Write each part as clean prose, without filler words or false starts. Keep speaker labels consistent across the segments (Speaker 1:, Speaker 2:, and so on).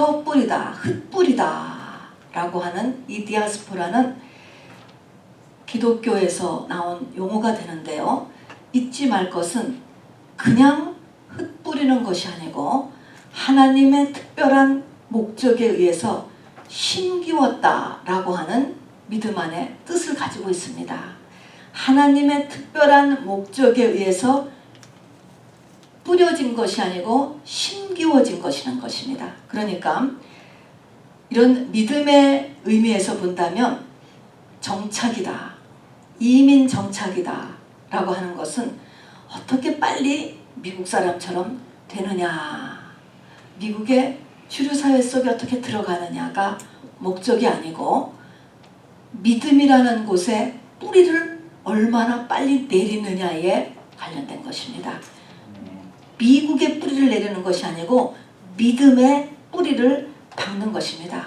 Speaker 1: 흩어뿌리다, 흩뿌리다 라고 하는 이 디아스포라는 기독교에서 나온 용어가 되는데요. 잊지 말 것은 그냥 흩뿌리는 것이 아니고 하나님의 특별한 목적에 의해서 심기웠다 라고 하는 믿음 안에 뜻을 가지고 있습니다. 하나님의 특별한 목적에 의해서 뿌려진 것이 아니고 심기워진 것이라는 것입니다. 그러니까 이런 믿음의 의미에서 본다면 정착이다, 이민 정착이다 라고 하는 것은 어떻게 빨리 미국 사람처럼 되느냐, 미국의 주류사회 속에 어떻게 들어가느냐가 목적이 아니고 믿음이라는 곳에 뿌리를 얼마나 빨리 내리느냐에 관련된 것입니다. 미국의 뿌리를 내리는 것이 아니고 믿음의 뿌리를 박는 것입니다.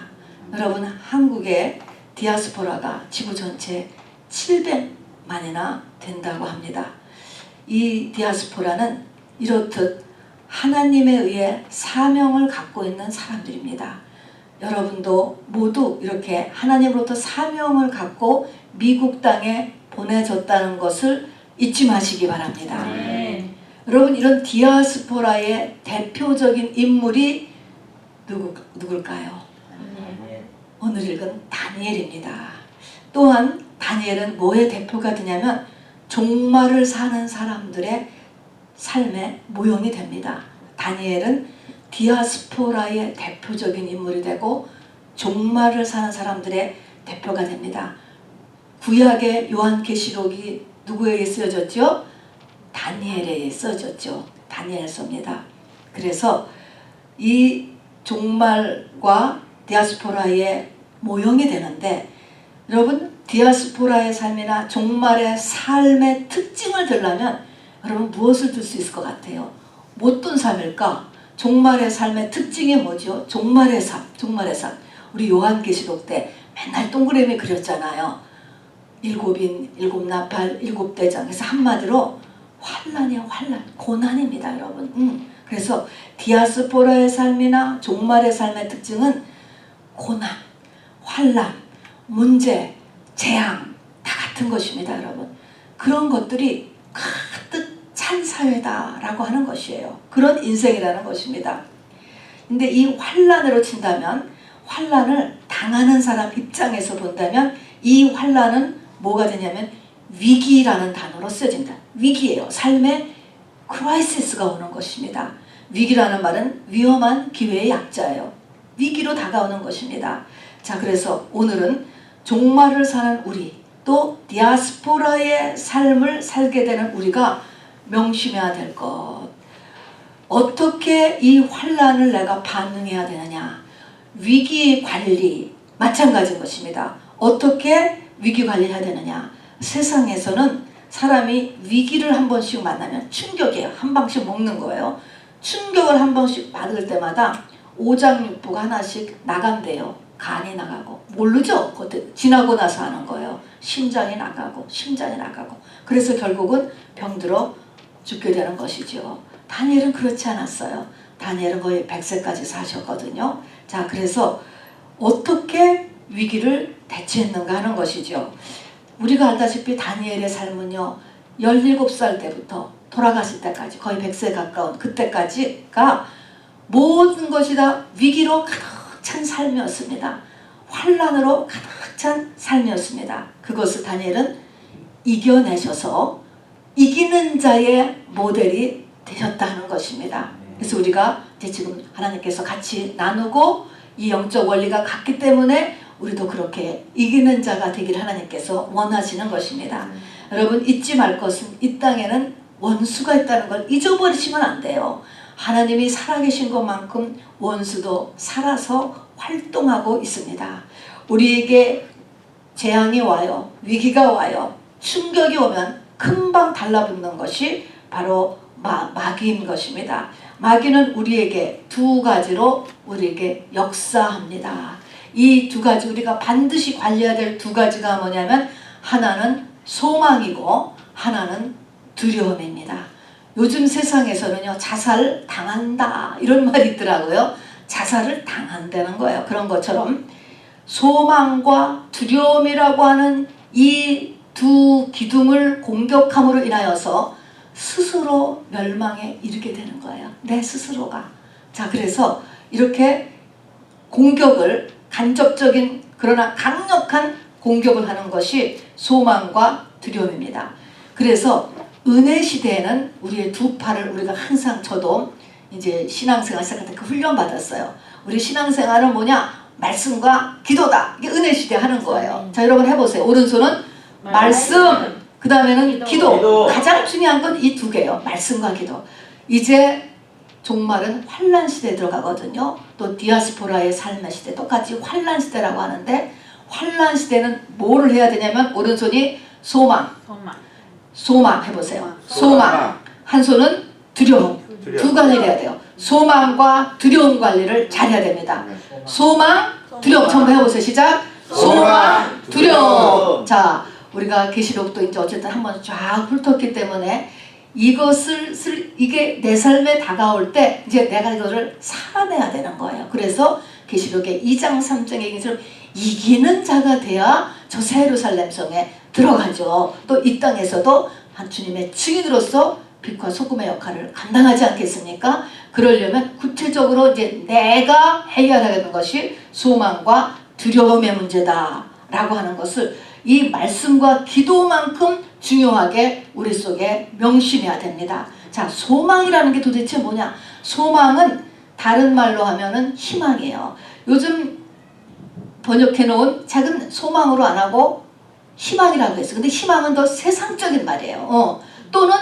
Speaker 1: 여러분, 한국의 디아스포라가 지구 전체 700만이나 된다고 합니다. 이 디아스포라는 이렇듯 하나님에 의해 사명을 갖고 있는 사람들입니다. 여러분도 모두 이렇게 하나님으로부터 사명을 갖고 미국 땅에 보내졌다는 것을 잊지 마시기 바랍니다. 여러분, 이런 디아스포라의 대표적인 인물이 누굴까요? 오늘 읽은 다니엘입니다. 또한 다니엘은 뭐의 대표가 되냐면 종말을 사는 사람들의 삶의 모형이 됩니다. 다니엘은 디아스포라의 대표적인 인물이 되고 종말을 사는 사람들의 대표가 됩니다. 구약의 요한계시록이 누구에게 쓰여졌죠? 다니엘에게 써졌죠. 다니엘서입니다. 그래서 이 종말과 디아스포라의 모형이 되는데, 여러분, 디아스포라의 삶이나 종말의 삶의 특징을 들려면 여러분 무엇을 들 수 있을 것 같아요? 뭐 어떤 삶일까? 종말의 삶의 특징이 뭐죠? 종말의 삶, 종말의 삶. 우리 요한계시록 때 맨날 동그라미 그렸잖아요. 7인, 7나팔, 7대장. 그래서 한마디로 환란이에요. 환란, 고난입니다, 여러분. 그래서 디아스포라의 삶이나 종말의 삶의 특징은 고난, 환란, 문제, 재앙 다 같은 것입니다, 여러분. 그런 것들이 가득 찬 사회다라고 하는 것이에요. 그런 인생이라는 것입니다. 근데 이 환란으로 친다면, 환란을 당하는 사람 입장에서 본다면 이 환란은 뭐가 되냐면 위기라는 단어로 쓰여진다. 위기예요. 삶에 크라이시스가 오는 것입니다. 위기라는 말은 위험한 기회의 약자예요. 위기로 다가오는 것입니다. 자, 그래서 오늘은 종말을 사는 우리, 또 디아스포라의 삶을 살게 되는 우리가 명심해야 될 것. 어떻게 이 환란을 내가 반응해야 되느냐. 위기 관리, 마찬가지인 것입니다. 어떻게 위기 관리해야 되느냐. 세상에서는 사람이 위기를 한 번씩 만나면 충격이에요. 한 방씩 먹는 거예요. 충격을 한 번씩 받을 때마다 오장육부가 하나씩 나간대요. 간이 나가고. 모르죠? 그것도 지나고 나서 하는 거예요. 심장이 나가고 심장이 나가고. 그래서 결국은 병들어 죽게 되는 것이죠. 다니엘은 그렇지 않았어요. 다니엘은 거의 100세까지 사셨거든요. 자, 그래서 어떻게 위기를 대처했는가 하는 것이죠. 우리가 알다시피 다니엘의 삶은요, 17살 때부터 돌아가실 때까지 거의 100세 가까운 그때까지가 모든 것이 다 위기로 가득 찬 삶이었습니다. 환란으로 가득 찬 삶이었습니다. 그것을 다니엘은 이겨내셔서 이기는 자의 모델이 되셨다는 것입니다. 그래서 우리가 이제 지금 하나님께서 같이 나누고 이 영적 원리가 같기 때문에 우리도 그렇게 이기는 자가 되기를 하나님께서 원하시는 것입니다. 여러분, 잊지 말 것은 이 땅에는 원수가 있다는 걸 잊어버리시면 안 돼요. 하나님이 살아계신 것만큼 원수도 살아서 활동하고 있습니다. 우리에게 재앙이 와요. 위기가 와요. 충격이 오면 금방 달라붙는 것이 바로 마귀인 것입니다. 마귀는 우리에게 두 가지로 우리에게 역사합니다. 이 두 가지, 우리가 반드시 관리해야 될 두 가지가 뭐냐면, 하나는 소망이고 하나는 두려움입니다. 요즘 세상에서는요, 자살 당한다 이런 말이 있더라고요. 자살을 당한다는 거예요. 그런 것처럼 소망과 두려움이라고 하는 이 두 기둥을 공격함으로 인하여서 스스로 멸망에 이르게 되는 거예요. 내 스스로가. 자, 그래서 이렇게 공격을, 간접적인 그러나 강력한 공격을 하는 것이 소망과 두려움입니다. 그래서 은혜 시대에는 우리의 두 팔을 우리가 항상, 저도 이제 신앙생활 시작할 때 그 훈련 받았어요. 우리 신앙생활은 뭐냐? 말씀과 기도다. 이게 은혜 시대 하는 거예요. 자, 여러분 해보세요. 오른손은 말씀, 그 다음에는 기도. 가장 중요한 건 이 두 개예요. 말씀과 기도. 이제 종말은 환란 시대에 들어가거든요. 또 디아스포라의 삶의 시대, 똑같이 환란 시대라고 하는데, 환란 시대는 뭐를 해야 되냐면 오른손이 소망 해보세요. 소망. 한 손은 두려움. 두 관리를 해야 돼요. 소망과 두려움 관리를 잘해야 됩니다. 소망, 두려움. 전부 해보세요. 시작. 소망, 두려움. 자, 우리가 계시록도 이제 어쨌든 한번 쫙 훑었기 때문에 이게 내 삶에 다가올 때 이제 내가 이거를 살아내야 되는 거예요. 그래서 계시록의 2장 3장의 얘기처럼 이기는 자가 돼야 저 새 예루살렘 성에 들어가죠. 또 이 땅에서도 한 주님의 증인으로서 빛과 소금의 역할을 감당하지 않겠습니까? 그러려면 구체적으로 이제 내가 해야 되는 것이 소망과 두려움의 문제다 라고 하는 것을 이 말씀과 기도만큼 중요하게 우리 속에 명심해야 됩니다. 자, 소망이라는 게 도대체 뭐냐? 소망은 다른 말로 하면은 희망이에요. 요즘 번역해 놓은 책은 소망으로 안 하고 희망이라고 했어요. 근데 희망은 더 세상적인 말이에요. 또는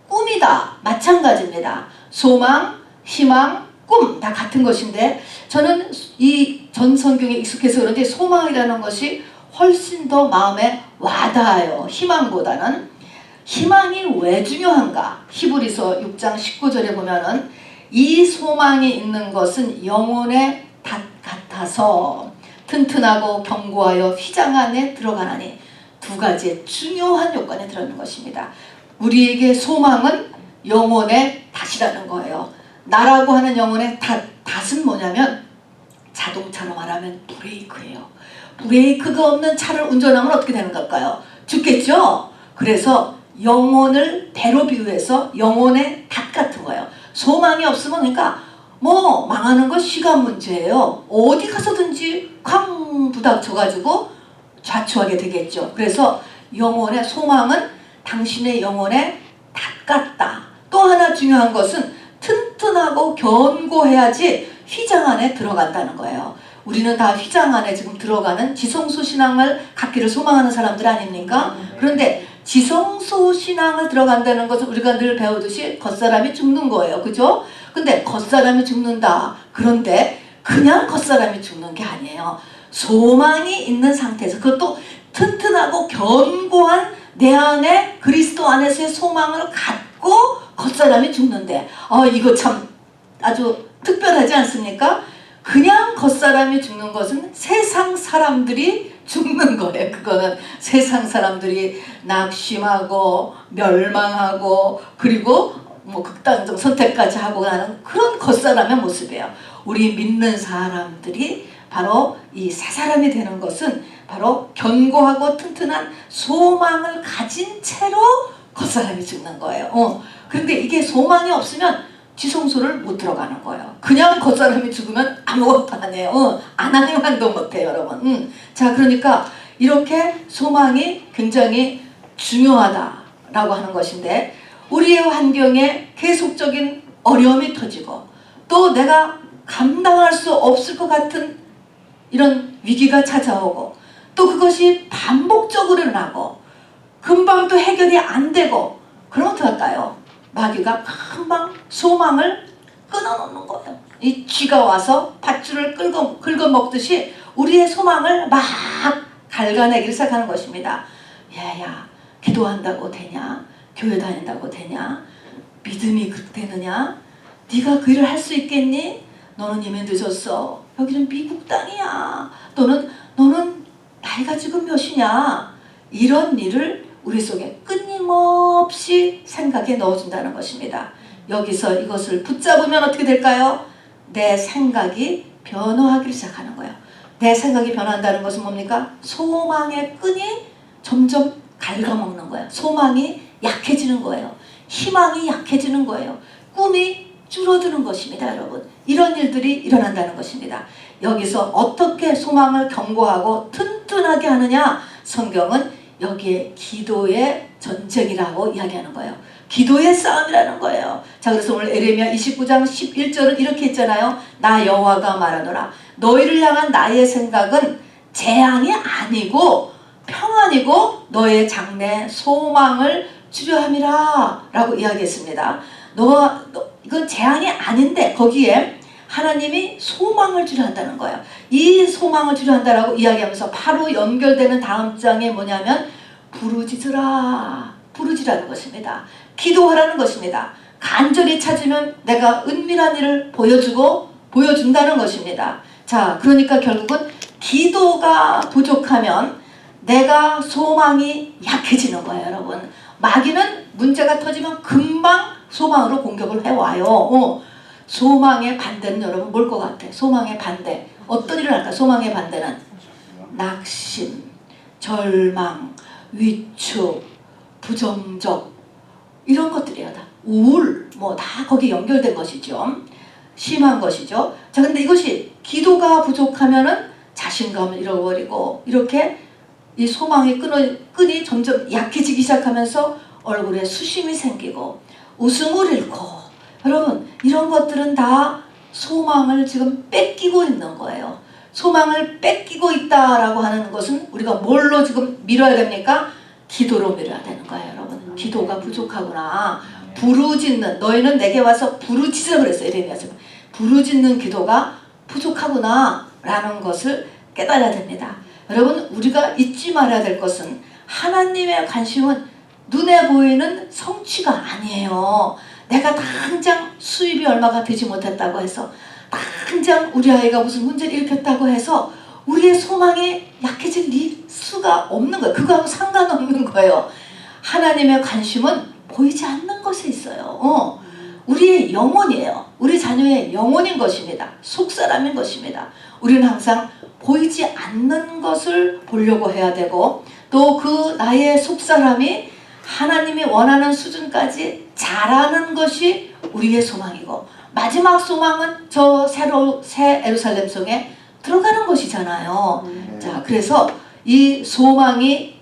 Speaker 1: 꿈이다. 마찬가지입니다. 소망, 희망, 꿈 다 같은 것인데, 저는 이 전 성경에 익숙해서 그런지 소망이라는 것이 훨씬 더 마음에 와닿아요. 희망보다는. 희망이 왜 중요한가? 히브리서 6장 19절에 보면은 이 소망이 있는 것은 영혼의 닷 같아서 튼튼하고 견고하여 휘장 안에 들어가나니, 두 가지의 중요한 요건에 들어있는 것입니다. 우리에게 소망은 영혼의 닷이라는 거예요. 나라고 하는 영혼의 닷은 뭐냐면 자동차로 말하면 브레이크예요. 브레이크가 없는 차를 운전하면 어떻게 되는 걸까요? 죽겠죠? 그래서 영혼을 배로 비유해서 영혼의 닷 같은 거예요. 소망이 없으면 그러니까 뭐 망하는 건 시간 문제예요. 어디 가서든지 쾅 부닥쳐가지고 좌초하게 되겠죠. 그래서 영혼의 소망은 당신의 영혼의 닷 같다. 또 하나 중요한 것은 튼튼하고 견고해야지 휘장 안에 들어간다는 거예요. 우리는 다 휘장 안에 지금 들어가는 지성소 신앙을 갖기를 소망하는 사람들 아닙니까? 그런데 지성소 신앙을 들어간다는 것은 우리가 늘 배우듯이 겉사람이 죽는 거예요. 그죠? 근데 겉사람이 죽는다. 그런데 그냥 겉사람이 죽는 게 아니에요. 소망이 있는 상태에서, 그것도 튼튼하고 견고한 내 안에 그리스도 안에서의 소망을 갖고 겉사람이 죽는데, 이거 참 아주 특별하지 않습니까? 그냥 겉사람이 죽는 것은 세상 사람들이 죽는 거예요. 그거는 세상 사람들이 낙심하고 멸망하고 그리고 뭐 극단적 선택까지 하고 하는 그런 겉사람의 모습이에요. 우리 믿는 사람들이 바로 이 새 사람이 되는 것은 바로 견고하고 튼튼한 소망을 가진 채로 겉사람이 죽는 거예요. 그런데 이게 소망이 없으면 지성소를 못 들어가는 거예요. 그냥 겉사람이 죽으면 아무것도 안 해요. 안 하는 한도 못해요, 여러분. 자, 그러니까 이렇게 소망이 굉장히 중요하다라고 하는 것인데, 우리의 환경에 계속적인 어려움이 터지고 또 내가 감당할 수 없을 것 같은 이런 위기가 찾아오고 또 그것이 반복적으로 일어나고 금방 또 해결이 안 되고, 그럼 어떡할까요? 마귀가 금방 소망을 끊어놓는 거예요. 이 쥐가 와서 밧줄을 긁어먹듯이 우리의 소망을 막 갉아내기 시작하는 것입니다. 야야, 기도한다고 되냐? 교회 다닌다고 되냐? 믿음이 그렇게 되느냐? 네가 그 일을 할 수 있겠니? 너는 이미 늦었어. 여기는 미국 땅이야. 또는 너는 나이가 지금 몇이냐? 이런 일을 우리 속에 끊임없이 생각에 넣어준다는 것입니다. 여기서 이것을 붙잡으면 어떻게 될까요? 내 생각이 변화하기 시작하는 거예요. 내 생각이 변한다는 것은 뭡니까? 소망의 끈이 점점 갉아먹는 거예요. 소망이 약해지는 거예요. 희망이 약해지는 거예요. 꿈이 줄어드는 것입니다, 여러분. 이런 일들이 일어난다는 것입니다. 여기서 어떻게 소망을 견고하고 튼튼하게 하느냐? 성경은 여기에 기도의 전쟁이라고 이야기하는 거예요. 기도의 싸움이라는 거예요. 자, 그래서 오늘 에레미야 29장 11절은 이렇게 했잖아요. 나 여호와가 말하노라. 너희를 향한 나의 생각은 재앙이 아니고 평안이고 너의 장래에 소망을 주려 함이라 라고 이야기했습니다. 이건 재앙이 아닌데 거기에 하나님이 소망을 주려 한다는 거예요. 이 소망을 주려 한다라고 이야기하면서 바로 연결되는 다음 장에 뭐냐면 부르짖으라. 부르짖으라는 것입니다. 기도하라는 것입니다. 간절히 찾으면 내가 은밀한 일을 보여준다는 것입니다. 자, 그러니까 결국은 기도가 부족하면 내가 소망이 약해지는 거예요, 여러분. 마귀는 문제가 터지면 금방 소망으로 공격을 해와요. 소망의 반대는 여러분 뭘 것 같아? 소망의 반대. 어떤 일을 할까? 소망의 반대는 낙심, 절망, 위축, 부정적 이런 것들이야. 다 우울 뭐 다 거기 연결된 것이죠. 심한 것이죠. 자, 근데 이것이 기도가 부족하면은 자신감을 잃어버리고 이렇게 이 소망의 끈이 점점 약해지기 시작하면서 얼굴에 수심이 생기고 웃음을 잃고 여러분 이런 것들은 다 소망을 지금 뺏기고 있는 거예요. 소망을 뺏기고 있다라고 하는 것은 우리가 뭘로 지금 밀어야 됩니까? 기도로 밀어야 되는 거예요, 여러분. 기도가 부족하구나. 부르짖는 너희는 내게 와서 부르짖으라 그랬어요. 에레미야서 부르짖는 기도가 부족하구나 라는 것을 깨달아야 됩니다. 여러분 우리가 잊지 말아야 될 것은 하나님의 관심은 눈에 보이는 성취가 아니에요. 내가 당장 수입이 얼마가 되지 못했다고 해서 당장 우리 아이가 무슨 문제를 일으켰다고 해서 우리의 소망이 약해질 수가 없는 거예요. 그거하고 상관없는 거예요. 하나님의 관심은 보이지 않는 것에 있어요. 우리의 영혼이에요. 우리 자녀의 영혼인 것입니다. 속사람인 것입니다. 우리는 항상 보이지 않는 것을 보려고 해야 되고 또 그 나의 속사람이 하나님이 원하는 수준까지 자라는 것이 우리의 소망이고 마지막 소망은 저 새 예루살렘 성에 들어가는 것이잖아요. 자, 그래서 이 소망을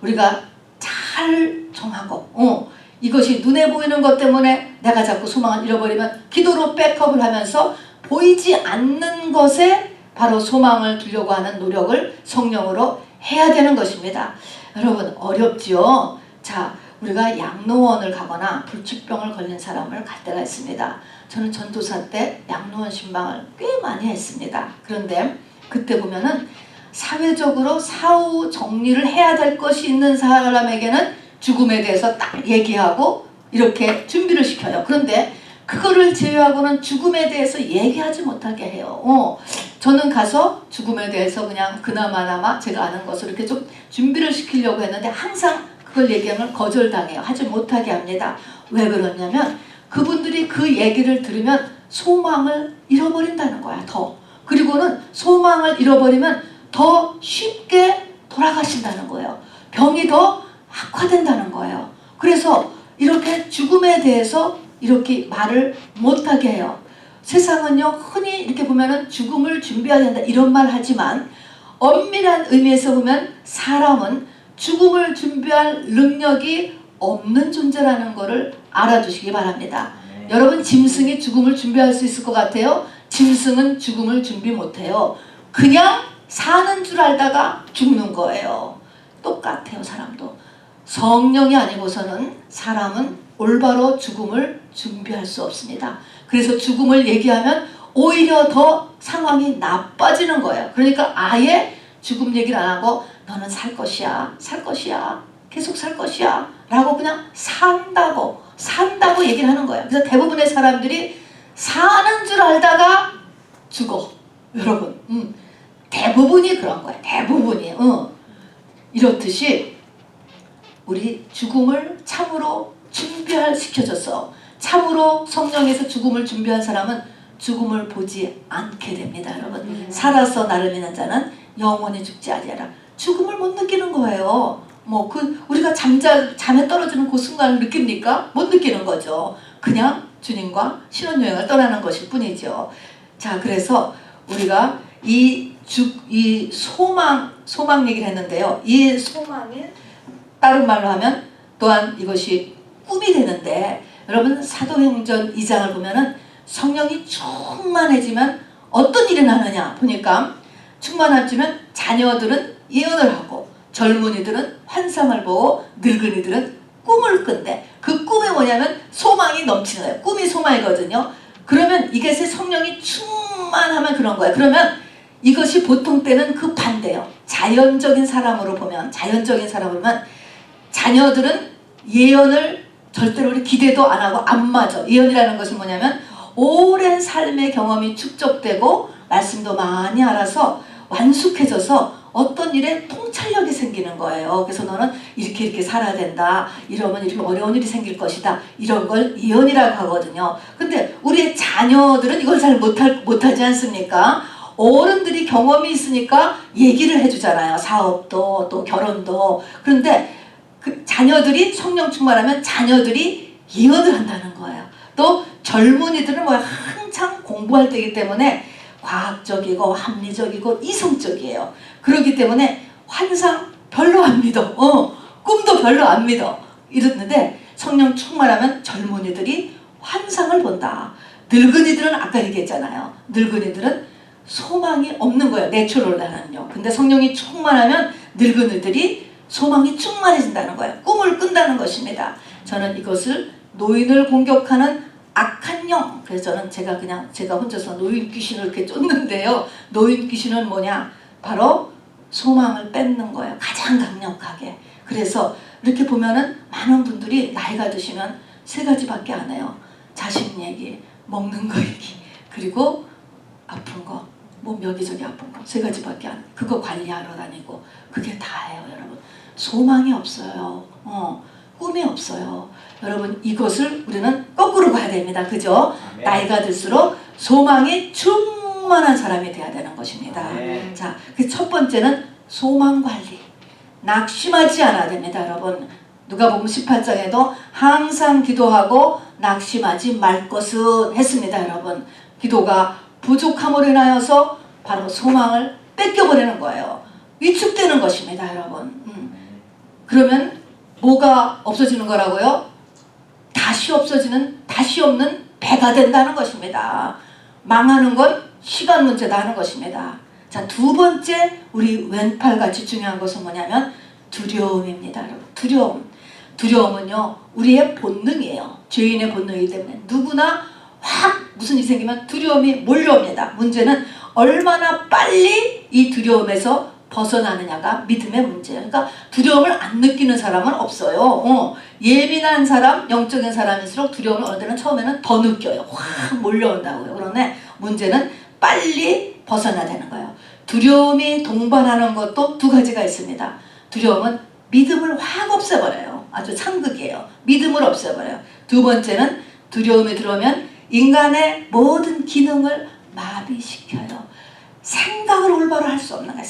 Speaker 1: 우리가 잘 정하고 이것이 눈에 보이는 것 때문에 내가 자꾸 소망을 잃어버리면 기도로 백업을 하면서 보이지 않는 것에 바로 소망을 두려고 하는 노력을 성령으로 해야 되는 것입니다. 여러분 어렵지요? 자, 우리가 양로원을 가거나 불치병을 걸린 사람을 갈 때가 있습니다. 저는 전도사 때 양로원 신방을 꽤 많이 했습니다. 그런데 그때 보면은 사회적으로 사후 정리를 해야 될 것이 있는 사람에게는 죽음에 대해서 딱 얘기하고 이렇게 준비를 시켜요. 그런데 그거를 제외하고는 죽음에 대해서 얘기하지 못하게 해요. 저는 가서 죽음에 대해서 그냥 그나마나마 제가 아는 것을 이렇게 좀 준비를 시키려고 했는데 항상 그걸 얘기하면 거절당해요. 하지 못하게 합니다. 왜 그러냐면 그분들이 그 얘기를 들으면 소망을 잃어버린다는 거야. 더. 그리고는 소망을 잃어버리면 더 쉽게 돌아가신다는 거예요. 병이 더 악화된다는 거예요. 그래서 이렇게 죽음에 대해서 이렇게 말을 못하게 해요. 세상은요 흔히 이렇게 보면은 죽음을 준비해야 된다 이런 말 하지만 엄밀한 의미에서 보면 사람은 죽음을 준비할 능력이 없는 존재라는 것을 알아두시기 바랍니다. 여러분 짐승이 죽음을 준비할 수 있을 것 같아요? 짐승은 죽음을 준비 못해요. 그냥 사는 줄 알다가 죽는 거예요. 똑같아요. 사람도. 성령이 아니고서는 사람은 올바로 죽음을 준비할 수 없습니다. 그래서 죽음을 얘기하면 오히려 더 상황이 나빠지는 거예요. 그러니까 아예 죽음 얘기를 안 하고 너는 살 것이야, 살 것이야, 계속 살 것이야 라고 그냥 산다고 얘기를 하는 거예요. 그래서 대부분의 사람들이 사는 줄 알다가 죽어. 여러분 대부분이 그런 거예요. 대부분이. 이렇듯이 우리 죽음을 참으로 준비시켜줘서 참으로 성령에서 죽음을 준비한 사람은 죽음을 보지 않게 됩니다. 여러분, 살아서 나를 믿는 자는 영원히 죽지 아니하라. 죽음을 못 느끼는 거예요. 우리가 잠에 떨어지는 그 순간을 느낍니까? 못 느끼는 거죠. 그냥 주님과 신혼여행을 떠나는 것일 뿐이죠. 자, 그래서 우리가 이 소망 얘기를 했는데요. 이 소망이 다른 말로 하면 또한 이것이 꿈이 되는데, 여러분 사도행전 2장을 보면은 성령이 충만해지면 어떤 일이 나느냐 보니까, 충만해지면 자녀들은 예언을 하고 젊은이들은 환상을 보고 늙은이들은 꿈을 꾼대. 그 꿈이 뭐냐면 소망이 넘치는 거예요. 꿈이 소망이거든요. 그러면 이것이 성령이 충만하면 그런 거예요. 그러면 이것이 보통 때는 그 반대예요. 자연적인 사람으로 보면 자녀들은 예언을 절대로 우리 기대도 안 하고 안 맞아. 예언이라는 것은 뭐냐면 오랜 삶의 경험이 축적되고 말씀도 많이 알아서 완숙해져서 어떤 일에 통찰력이 생기는 거예요. 그래서 너는 이렇게 살아야 된다. 이러면 이렇게 어려운 일이 생길 것이다. 이런 걸 예언이라고 하거든요. 근데 우리의 자녀들은 이걸 잘 못하지 않습니까? 어른들이 경험이 있으니까 얘기를 해주잖아요. 사업도 또 결혼도. 그런데 그 자녀들이 성령 충만하면 자녀들이 예언을 한다는 거예요. 또 젊은이들은 한창 공부할 때이기 때문에 과학적이고 합리적이고 이성적이에요. 그렇기 때문에 환상 별로 안 믿어. 꿈도 별로 안 믿어. 이랬는데 성령 충만하면 젊은이들이 환상을 본다. 늙은이들은 아까 얘기했잖아요. 늙은이들은 소망이 없는 거예요. 내추럴하는요. 근데 성령이 충만하면 늙은이들이 소망이 충만해진다는 거예요. 꿈을 꾼다는 것입니다. 저는 이것을 노인을 공격하는 악한 영. 그래서 저는 제가 혼자서 노인 귀신을 이렇게 쫓는데요. 노인 귀신은 뭐냐? 바로 소망을 뺏는 거예요. 가장 강력하게. 그래서 이렇게 보면은 많은 분들이 나이가 드시면 세 가지밖에 안 해요. 자식 얘기, 먹는 거 얘기, 그리고 아픈 거, 몸 여기저기 아픈 거. 세 가지밖에 안 해요. 그거 관리하러 다니고 그게 다예요, 여러분. 소망이 없어요. 꿈이 없어요. 여러분, 이것을 우리는 거꾸로 가야 됩니다. 그죠? 아멘. 나이가 들수록 소망이 충만한 사람이 돼야 되는 것입니다. 아멘. 자, 그 첫 번째는 소망 관리. 낙심하지 않아야 됩니다, 여러분. 누가복음 18장에도 항상 기도하고 낙심하지 말 것은 했습니다, 여러분. 기도가 부족함으로 인하여서 바로 소망을 뺏겨버리는 거예요. 위축되는 것입니다, 여러분. 그러면 뭐가 없어지는 거라고요? 다시 없는 배가 된다는 것입니다. 망하는 건 시간 문제다 하는 것입니다. 자, 두 번째 우리 왼팔같이 중요한 것은 뭐냐면 두려움입니다. 여러분. 두려움은요 우리의 본능이에요. 죄인의 본능이기 때문에 누구나 확 무슨 일이 생기면 두려움이 몰려옵니다. 문제는 얼마나 빨리 이 두려움에서 벗어나느냐가 믿음의 문제예요. 그러니까 두려움을 안 느끼는 사람은 없어요. 예민한 사람, 영적인 사람일수록 두려움을 어느 때는 처음에는 더 느껴요. 확 몰려온다고요. 그런데 문제는 빨리 벗어나야 되는 거예요. 두려움이 동반하는 것도 두 가지가 있습니다. 두려움은 믿음을 확 없애버려요. 아주 상극이에요. 믿음을 없애버려요. 두 번째는 두려움이 들어오면 인간의 모든 기능을 마비시켜요. 생각을 올바로 할 수 없는 거야.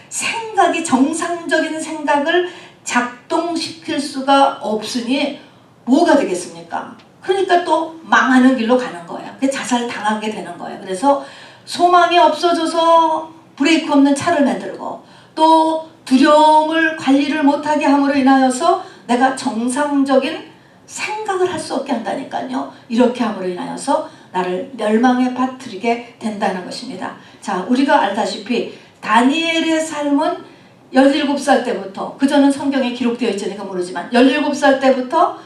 Speaker 1: 생각이 정상적인 생각을 작동시킬 수가 없으니 뭐가 되겠습니까? 그러니까 또 망하는 길로 가는 거예요. 자살 당하게 되는 거예요. 그래서 소망이 없어져서 브레이크 없는 차를 만들고 또 두려움을 관리를 못하게 함으로 인하여서 내가 정상적인 생각을 할 수 없게 한다니까요. 이렇게 함으로 인하여서 나를 멸망에 빠뜨리게 된다는 것입니다. 자, 우리가 알다시피 다니엘의 삶은 17살 때부터, 그전은 성경에 기록되어 있으니까 모르지만 17살 때부터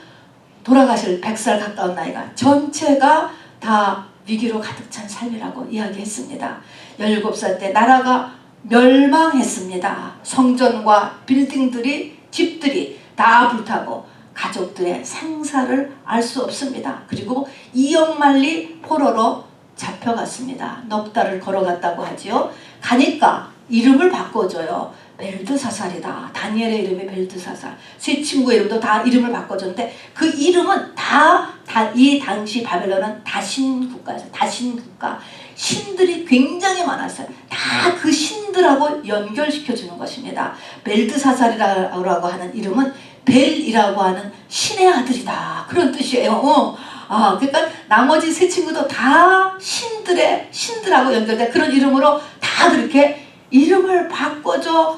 Speaker 1: 돌아가실 100살 가까운 나이가 전체가 다 위기로 가득 찬 삶이라고 이야기했습니다. 17살 때 나라가 멸망했습니다. 성전과 빌딩들이, 집들이 다 불타고 가족들의 생사를 알 수 없습니다. 그리고 2억 만리 포로로 잡혀갔습니다. 넉 달을 걸어갔다고 하지요. 가니까 이름을 바꿔줘요. 벨드사살이다. 다니엘의 이름이 벨드사살. 세 친구의 이름도 다 이름을 바꿔줬는데 그 이름은 다 이 당시 바벨론은 다신 국가였어요. 다신 국가. 신들이 굉장히 많았어요. 다 그 신들하고 연결시켜주는 것입니다. 벨드사살이라고 하는 이름은 벨이라고 하는 신의 아들이다. 그런 뜻이에요. 그러니까 나머지 세 친구도 다 신들하고 연결된 그런 이름으로 다 그렇게 이름을 바꿔줘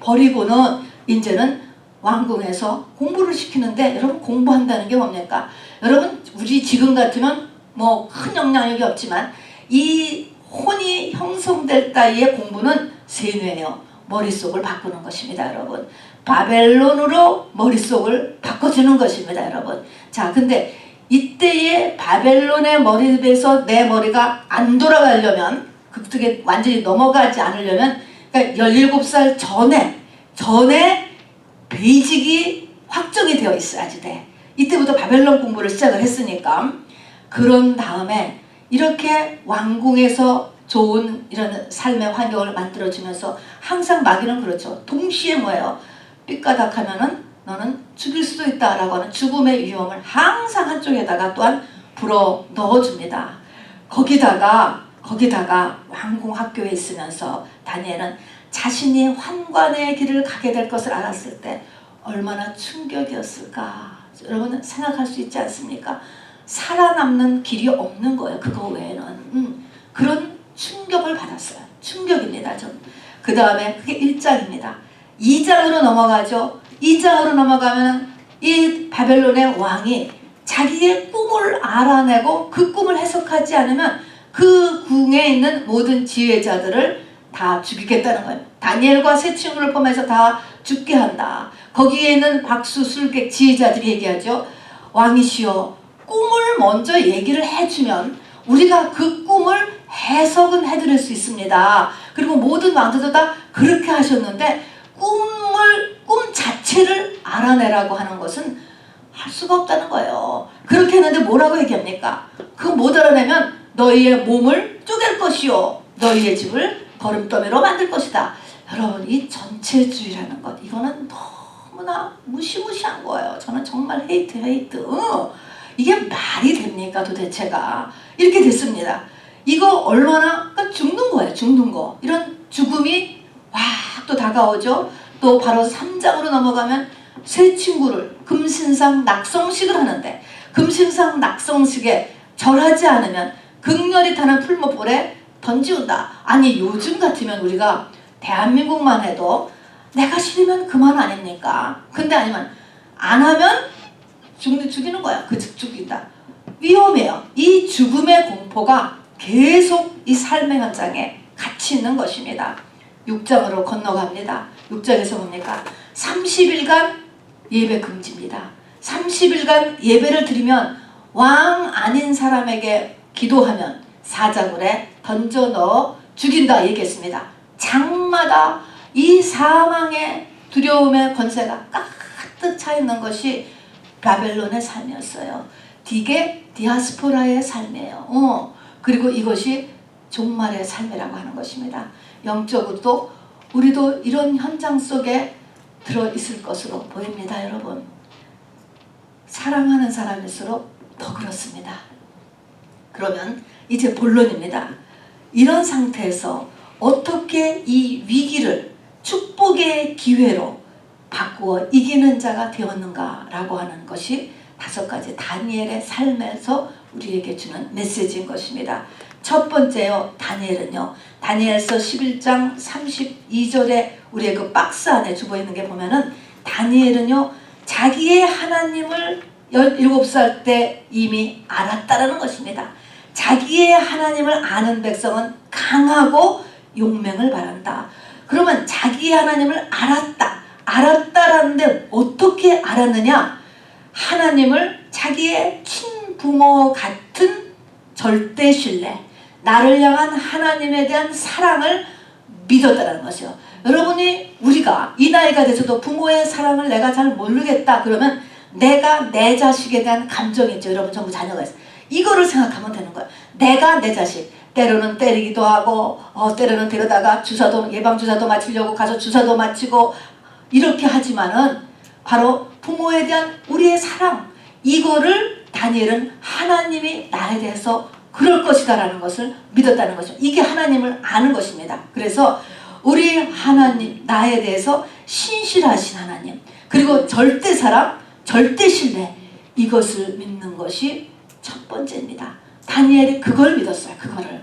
Speaker 1: 버리고는 이제는 왕궁에서 공부를 시키는데, 여러분 공부한다는 게 뭡니까? 여러분 우리 지금 같으면 뭐 큰 영향력이 없지만 이 혼이 형성될 따위의 공부는 세뇌예요. 머릿속을 바꾸는 것입니다, 여러분. 바벨론으로 머릿속을 바꿔주는 것입니다, 여러분. 자, 근데 이때의 바벨론의 머리에서 내 머리가 안 돌아가려면, 그쪽에 완전히 넘어가지 않으려면, 그러니까 17살 전에 베이직이 확정이 되어 있어야지 돼. 이때부터 바벨론 공부를 시작을 했으니까. 그런 다음에 이렇게 왕궁에서 좋은 이런 삶의 환경을 만들어주면서 항상 마귀는 그렇죠. 동시에 뭐예요? 삐까닥하면은 너는 죽일 수도 있다라고 하는 죽음의 위험을 항상 한쪽에다가 또한 불어 넣어줍니다. 거기다가 왕궁 학교에 있으면서 다니엘은 자신이 환관의 길을 가게 될 것을 알았을 때 얼마나 충격이었을까. 여러분은 생각할 수 있지 않습니까? 살아남는 길이 없는 거예요. 그거 외에는. 그런 충격을 받았어요. 충격입니다. 그 다음에 그게 1장입니다. 2장으로 넘어가죠. 2장으로 넘어가면 이 바벨론의 왕이 자기의 꿈을 알아내고 그 꿈을 해석하지 않으면 그 궁에 있는 모든 지혜자들을 다 죽이겠다는 거예요. 다니엘과 세 친구를 포함해서 다 죽게 한다. 거기에 있는 박수, 술객, 지혜자들이 얘기하죠. 왕이시여, 꿈을 먼저 얘기를 해주면 우리가 그 꿈을 해석은 해드릴 수 있습니다. 그리고 모든 왕들도 다 그렇게 하셨는데 꿈 자체를 알아내라고 하는 것은 할 수가 없다는 거예요. 그렇게 했는데 뭐라고 얘기합니까? 그거 못 알아내면 너희의 몸을 쪼갤 것이요, 너희의 집을 거름더미로 만들 것이다. 여러분, 이 전체주의라는 것, 이거는 너무나 무시무시한 거예요. 저는 정말 헤이트. 이게 말이 됩니까 도대체가. 이렇게 됐습니다. 이거 얼마나, 그러니까 죽는 거예요. 죽는 거. 이런 죽음이 와 또 다가오죠. 또 바로 3장으로 넘어가면 세 친구를 금신상 낙성식을 하는데, 금신상 낙성식에 절하지 않으면 극렬히 타는 풀무불에 던지운다. 아니 요즘 같으면 우리가 대한민국만 해도 내가 싫으면 그만 아닙니까? 근데 아니면 안 하면 죽이는 거야. 죽인다. 위험해요. 이 죽음의 공포가 계속 이 삶의 현장에 같이 있는 것입니다. 6장으로 건너갑니다. 6장에서 뭡니까? 30일간 예배 금지입니다. 30일간 예배를 드리면 왕 아닌 사람에게 기도하면 사자굴에 던져 넣어 죽인다 얘기했습니다. 장마다 이 사망의 두려움의 권세가 가득 차 있는 것이 바벨론의 삶이었어요. 되게 디아스포라의 삶이에요. 그리고 이것이 종말의 삶이라고 하는 것입니다. 영적으로도 우리도 이런 현장 속에 들어있을 것으로 보입니다. 여러분, 사랑하는 사람일수록 더 그렇습니다. 그러면 이제 본론입니다. 이런 상태에서 어떻게 이 위기를 축복의 기회로 바꾸어 이기는 자가 되었는가라고 하는 것이 5가지 다니엘의 삶에서 우리에게 주는 메시지인 것입니다. 첫 번째요, 다니엘은요, 다니엘서 11장 32절에 우리의 그 박스 안에 주고 있는 게 보면은, 다니엘은요 자기의 하나님을 17살 때 이미 알았다라는 것입니다. 자기의 하나님을 아는 백성은 강하고 용맹을 바란다. 그러면 자기의 하나님을 알았다라는데 어떻게 알았느냐? 하나님을 자기의 친부모 같은 절대 신뢰, 나를 향한 하나님에 대한 사랑을 믿었다는 것이요. 여러분이, 우리가 이 나이가 돼서도 부모의 사랑을 내가 잘 모르겠다 그러면 내가 내 자식에 대한 감정이 있죠. 여러분 전부 자녀가 있어요. 이거를 생각하면 되는 거예요. 내가 내 자식, 때로는 때리기도 하고 때로는 데려다가 주사도 예방주사도 맞추려고 가서 주사도 맞히고 이렇게 하지만은 바로 부모에 대한 우리의 사랑, 이거를 다니엘은 하나님이 나에 대해서 그럴 것이다 라는 것을 믿었다는 것이죠. 이게 하나님을 아는 것입니다. 그래서 우리 하나님, 나에 대해서 신실하신 하나님, 그리고 절대 사랑, 절대 신뢰, 이것을 믿는 것이 첫 번째입니다. 다니엘이 그걸 믿었어요. 그거를.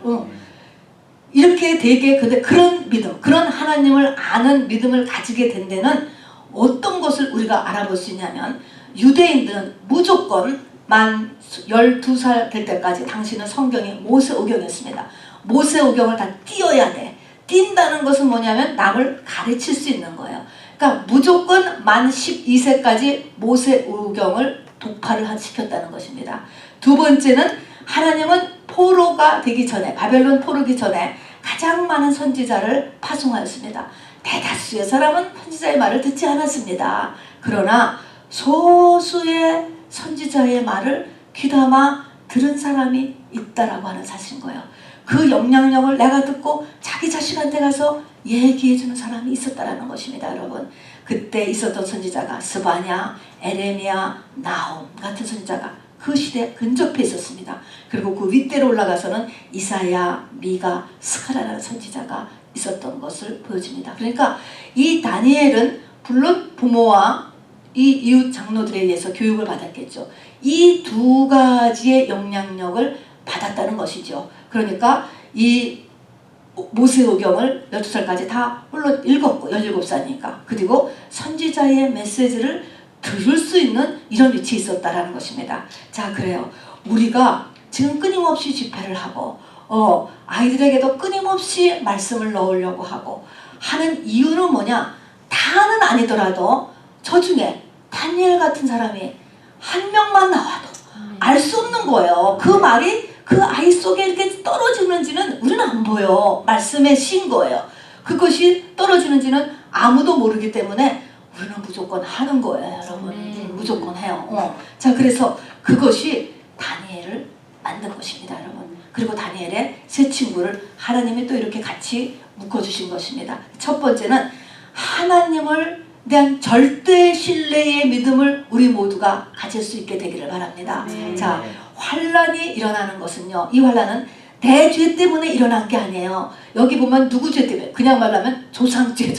Speaker 1: 이렇게 되게 근데 그런 믿음, 그런 하나님을 아는 믿음을 가지게 된 데는 어떤 것을 우리가 알아볼 수 있냐면, 유대인들은 무조건 만 12살 될 때까지 당신은 성경이 모세오경이었습니다. 모세오경을 다 띄어야 돼. 띈다는 것은 뭐냐면 남을 가르칠 수 있는 거예요. 그러니까 무조건 만 12세까지 모세오경을 독파를 시켰다는 것입니다. 두 번째는 하나님은 포로가 되기 전에, 바벨론 포로기 전에 가장 많은 선지자를 파송하였습니다. 대다수의 사람은 선지자의 말을 듣지 않았습니다. 그러나 소수의 선지자의 말을 귀담아 들은 사람이 있다라고 하는 사실인 거예요. 그 영향력을 내가 듣고 자기 자식한테 가서 얘기해주는 사람이 있었다라는 것입니다. 여러분, 그때 있었던 선지자가 스바냐, 에레미야, 나홈 같은 선지자가 그 시대에 근접해 있었습니다. 그리고 그 윗대로 올라가서는 이사야, 미가, 스가랴라는 선지자가 있었던 것을 보여줍니다. 그러니까 이 다니엘은 물론 부모와 이 이웃 장로들에 의해서 교육을 받았겠죠. 이 두 가지의 영향력을 받았다는 것이죠. 그러니까 이 모세오경을 12살까지 다 물론 읽었고, 17살이니까. 그리고 선지자의 메시지를 들을 수 있는 이런 위치에 있었다라는 것입니다. 자, 그래요. 우리가 지금 끊임없이 집회를 하고 아이들에게도 끊임없이 말씀을 넣으려고 하고 하는 이유는 뭐냐? 다는 아니더라도 저 중에 다니엘 같은 사람이 한 명만 나와도 알 수 없는 거예요. 그 말이 그 아이 속에 이렇게 떨어지는지는 우리는 안 보여. 말씀에 신 거예요. 그것이 떨어지는지는 아무도 모르기 때문에 우리는 무조건 하는 거예요, 여러분. 무조건 해요. 자, 그래서 그것이 다니엘을 만든 것입니다, 여러분. 그리고 다니엘의 세 친구를 하나님이 또 이렇게 같이 묶어주신 것입니다. 첫 번째는 하나님을 대한 절대 신뢰의 믿음을 우리 모두가 가질 수 있게 되기를 바랍니다. 자, 환란이 일어나는 것은요, 이 환란은 내 죄 때문에 일어난 게 아니에요. 여기 보면 누구 죄 때문에, 그냥 말하면 조상죄.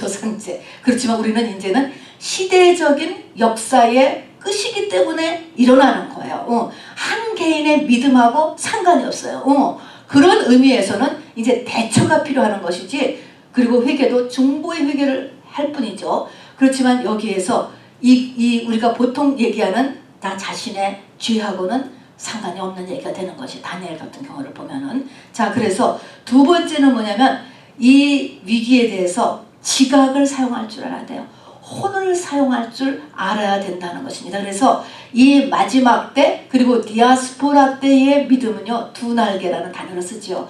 Speaker 1: 그렇지만 우리는 이제는 시대적인 역사의 끝이기 때문에 일어나는 거예요. 한 개인의 믿음하고 상관이 없어요. 그런 의미에서는 이제 대처가 필요한 것이지, 그리고 회개도 중보의 회개를 할 뿐이죠. 그렇지만 여기에서 우리가 보통 얘기하는 나 자신의 죄하고는 상관이 없는 얘기가 되는 것이 다니엘 같은 경우를 보면은. 자, 그래서 두 번째는 뭐냐면 이 위기에 대해서 지각을 사용할 줄 알아야 돼요. 혼을 사용할 줄 알아야 된다는 것입니다. 그래서 이 마지막 때, 그리고 디아스포라 때의 믿음은요, 두 날개라는 단어를 쓰지요.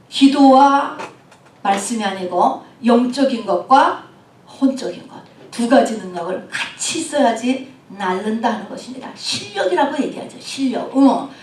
Speaker 1: 기도와 말씀이 아니고 영적인 것과 혼적인 것, 두 가지 능력을 같이 써야지 날른다 하는 것입니다. 실력이라고 얘기하죠. 실력.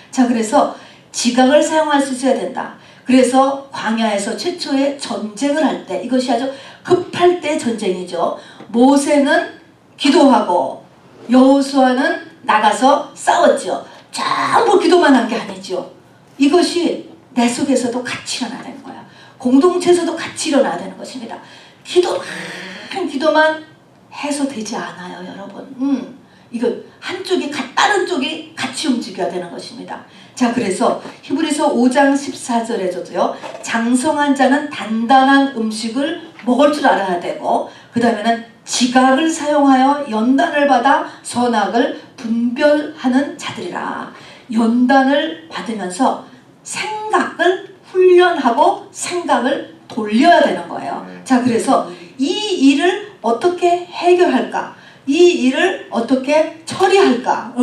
Speaker 1: 자, 그래서 지각을 사용할 수 있어야 된다. 그래서 광야에서 최초의 전쟁을 할 때, 이것이 아주 급할 때 전쟁이죠. 모세는 기도하고 여호수아는 나가서 싸웠죠. 전부 기도만 한 게 아니죠. 이것이 내 속에서도 같이 일어나야 되는 거야. 공동체에서도 같이 일어나야 되는 것입니다. 기도만 해서 되지 않아요, 여러분. 이거 한쪽이 다른 쪽이 같이 움직여야 되는 것입니다. 자, 그래서 히브리서 5장 14절에서도요, 장성한 자는 단단한 음식을 먹을 줄 알아야 되고, 그 다음에는 지각을 사용하여 연단을 받아 선악을 분별하는 자들이라. 연단을 받으면서 생각을 훈련하고 생각을 돌려야 되는 거예요. 자, 그래서 이 일을 어떻게 해결할까? 이 일을 어떻게 처리할까?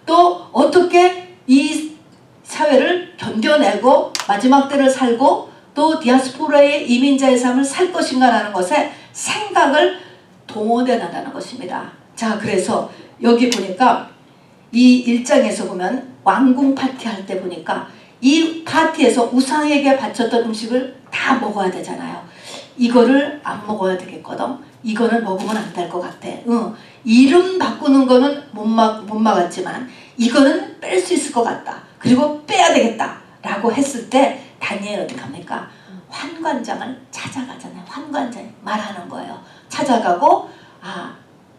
Speaker 1: 또 어떻게 이 사회를 견뎌내고 마지막 때를 살고 또 디아스포라의 이민자의 삶을 살 것인가 라는 것에 생각을 동원해 나가는 것입니다. 자, 그래서 여기 보니까 이 1장에서 보면 왕궁 파티 할 때 보니까 이 파티에서 우상에게 바쳤던 음식을 다 먹어야 되잖아요. 이거를 안 먹어야 되겠거든. 이거는 먹으면 안 될 것 같아. 이름 바꾸는 거는 못 막았지만 이거는 뺄 수 있을 것 같다. 그리고 빼야 되겠다 라고 했을 때 다니엘 어떻게 합니까? 환관장을 찾아가잖아요. 환관장이 말하는 거예요. 찾아가고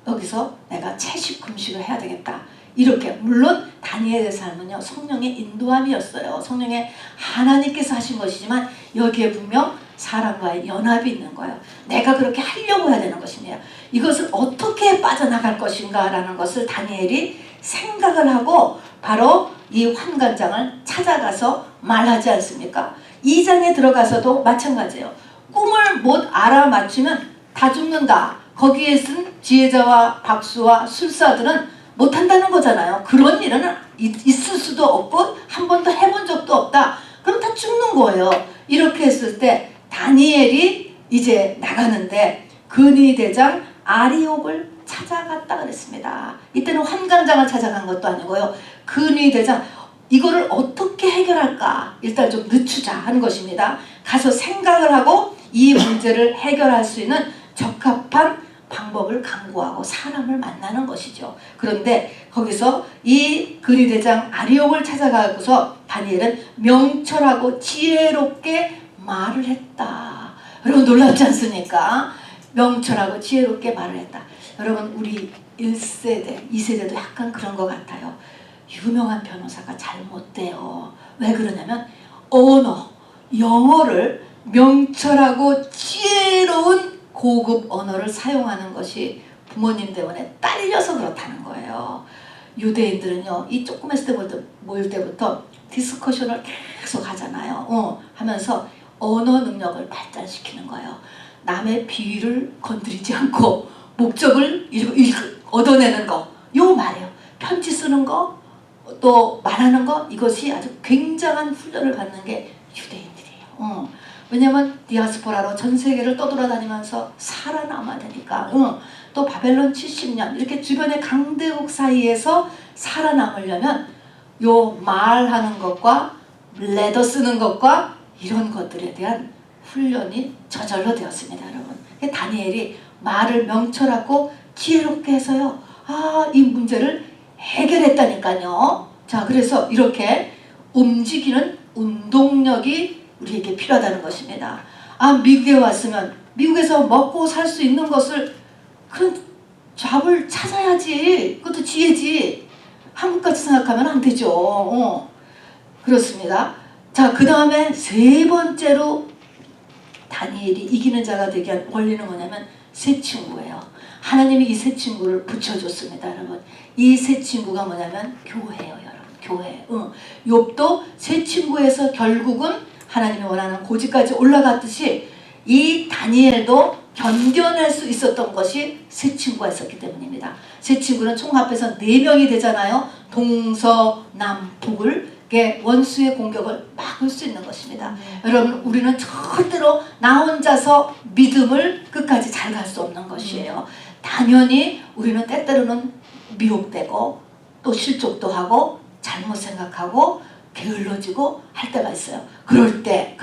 Speaker 1: 여기서 내가 채식 금식을 해야 되겠다. 이렇게 물론 다니엘의 삶은요 성령의 인도함이었어요. 성령의 하나님께서 하신 것이지만 여기에 분명 사람과의 연합이 있는 거예요. 내가 그렇게 하려고 해야 되는 것입니다. 이것을 어떻게 빠져나갈 것인가 라는 것을 다니엘이 생각을 하고 바로 이 환관장을 찾아가서 말하지 않습니까? 2장에 들어가서도 마찬가지예요. 꿈을 못 알아맞추면 다 죽는다. 거기에 쓴 지혜자와 박수와 술사들은 못한다는 거잖아요. 그런 일은 있을 수도 없고 한 번도 해본 적도 없다. 그럼 다 죽는 거예요. 이렇게 했을 때 다니엘이 이제 나가는데 근위대장 아리옥을 찾아갔다 그랬습니다. 이때는 환관장을 찾아간 것도 아니고요. 근위대장 이거를 어떻게 해결할까 일단 좀 늦추자 하는 것입니다. 가서 생각을 하고 이 문제를 해결할 수 있는 적합한 방법을 강구하고 사람을 만나는 것이죠. 그런데 거기서 이 근위대장 아리옥을 찾아가고서 다니엘은 명철하고 지혜롭게 말을 했다. 여러분 놀랍지 않습니까? 명철하고 지혜롭게 말을 했다. 여러분 우리 1세대, 2세대도 약간 그런 것 같아요. 유명한 변호사가 잘못돼요. 왜 그러냐면 언어, 영어를 명철하고 지혜로운 고급 언어를 사용하는 것이 부모님 때문에 딸려서 그렇다는 거예요. 유대인들은요 이 조그맣을 때부터 모일 때부터 디스커션을 계속 하잖아요. 하면서 언어 능력을 발달시키는 거예요. 남의 비위를 건드리지 않고 목적을 얻어내는 거, 요 말이에요. 편지 쓰는 거, 또 말하는 거, 이것이 아주 굉장한 훈련을 받는 게 유대인들이에요. 왜냐면 디아스포라로 전 세계를 떠돌아다니면서 살아남아야 되니까. 또 바벨론 70년 이렇게 주변의 강대국 사이에서 살아남으려면 요 말하는 것과 레더 쓰는 것과 이런 것들에 대한 훈련이 저절로 되었습니다. 여러분 다니엘이 말을 명철하고 지혜롭게 해서요 이 문제를 해결했다니까요. 자 그래서 이렇게 움직이는 운동력이 우리에게 필요하다는 것입니다. 미국에 왔으면 미국에서 먹고 살 수 있는 것을 그런 잡을 찾아야지. 그것도 지혜지. 한국같이 생각하면 안 되죠. 그렇습니다. 자, 그 다음에 세 번째로 다니엘이 이기는 자가 되게 한 원리는 뭐냐면 새 친구예요. 하나님이 이 새 친구를 붙여줬습니다. 여러분 이 새 친구가 뭐냐면 교회예요. 여러분 교회. 욥도 새 친구에서 결국은 하나님이 원하는 고지까지 올라갔듯이 이 다니엘도 견뎌낼 수 있었던 것이 새 친구가 있었기 때문입니다. 새 친구는 총 합해서 4명이 되잖아요. 동서남북을 원수의 공격을 막을 수 있는 것입니다. 여러분 우리는 절대로 나 혼자서 믿음을 끝까지 잘 갈 수 없는 것이에요. 당연히 우리는 때때로는 미혹되고 또 실족도 하고 잘못 생각하고 게을러지고 할 때가 있어요. 그럴 때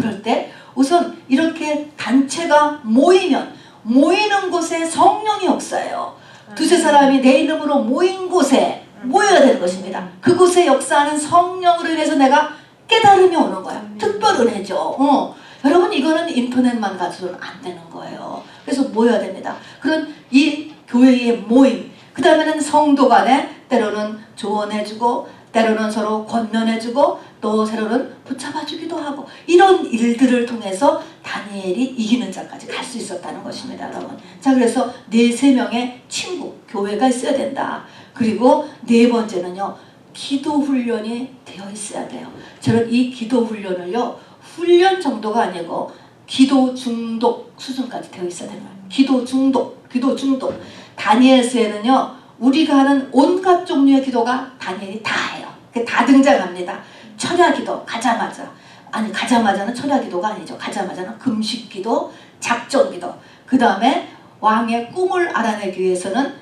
Speaker 1: 우선 이렇게 단체가 모이는 곳에 성령이 역사해요. 두세 사람이 내 이름으로 모인 곳에 모여야 되는 것입니다. 그곳에 역사하는 성령으로 인해서 내가 깨달음이 오는 거야. 특별 은혜죠. 여러분 이거는 인터넷만 가지고는 안 되는 거예요. 그래서 모여야 됩니다. 그런 이 교회의 모임, 그 다음에는 성도 간에 때로는 조언해주고 때로는 서로 권면해주고 또 때로는 붙잡아주기도 하고 이런 일들을 통해서 다니엘이 이기는 자까지 갈 수 있었다는 것입니다. 여러분 자 그래서 4-3명의 친구 교회가 있어야 된다. 그리고 네 번째는요 기도 훈련이 되어 있어야 돼요. 저는 이 기도 훈련을요 훈련 정도가 아니고 기도 중독 수준까지 되어 있어야 되는 거예요. 기도 중독. 다니엘서에는요 우리가 하는 온갖 종류의 기도가 다니엘이 다 해요. 다 등장합니다. 철야기도 가자마자는 철야기도가 아니죠. 가자마자는 금식기도, 작전기도. 그 다음에 왕의 꿈을 알아내기 위해서는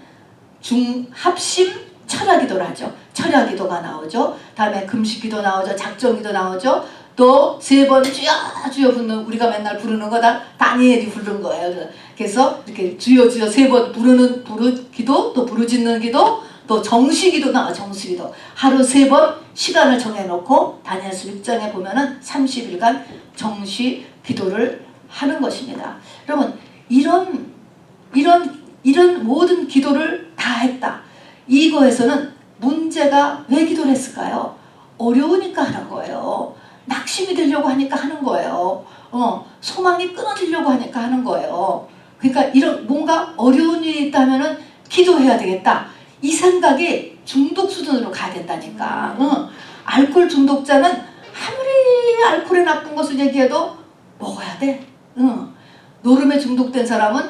Speaker 1: 합심 철야기도를 하죠. 철야 기도가 나오죠. 다음에 금식 기도 나오죠. 작정 기도 나오죠. 또 3번 주여 주여 부르는 우리가 맨날 부르는 거다 다니엘이 부른 거예요. 그래서 이렇게 주여 주여 3번 부르는 기도, 또 부르짖는 기도, 또 정시기도 나와. 정시기도 하루 3번 시간을 정해놓고 다니엘서 6장에 보면은 30일간 정시 기도를 하는 것입니다. 여러분 이런 모든 기도를 다 했다. 이거에서는 문제가 왜 기도를 했을까요? 어려우니까 하는 거예요. 낙심이 되려고 하니까 하는 거예요. 소망이 끊어지려고 하니까 하는 거예요. 그러니까 이런 뭔가 어려운 일이 있다면은 기도해야 되겠다. 이 생각이 중독 수준으로 가야 된다니까. 알코올 중독자는 아무리 알코올의 나쁜 것을 얘기해도 먹어야 돼. 노름에 중독된 사람은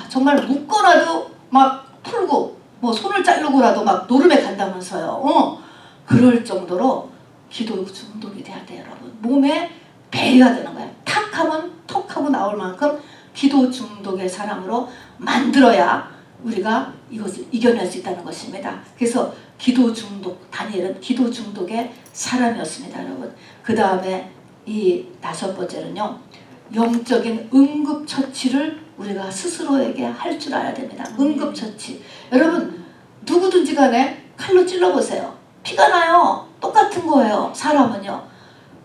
Speaker 1: 정말 묻거나도 막 풀고 뭐 손을 자르고라도 막 노름에 간다면서요. 그럴 정도로 기도 중독이 돼야 돼요, 여러분. 몸에 배야 되는 거예요. 탁 하면 톡 하고 나올 만큼 기도 중독의 사람으로 만들어야 우리가 이것을 이겨낼 수 있다는 것입니다. 그래서 기도 중독, 다니엘은 기도 중독의 사람이었습니다, 여러분. 그 다음에 이 5번째는요, 영적인 응급처치를 우리가 스스로에게 할 줄 알아야 됩니다. 응급처치. 여러분 누구든지 간에 칼로 찔러보세요. 피가 나요. 똑같은 거예요. 사람은요.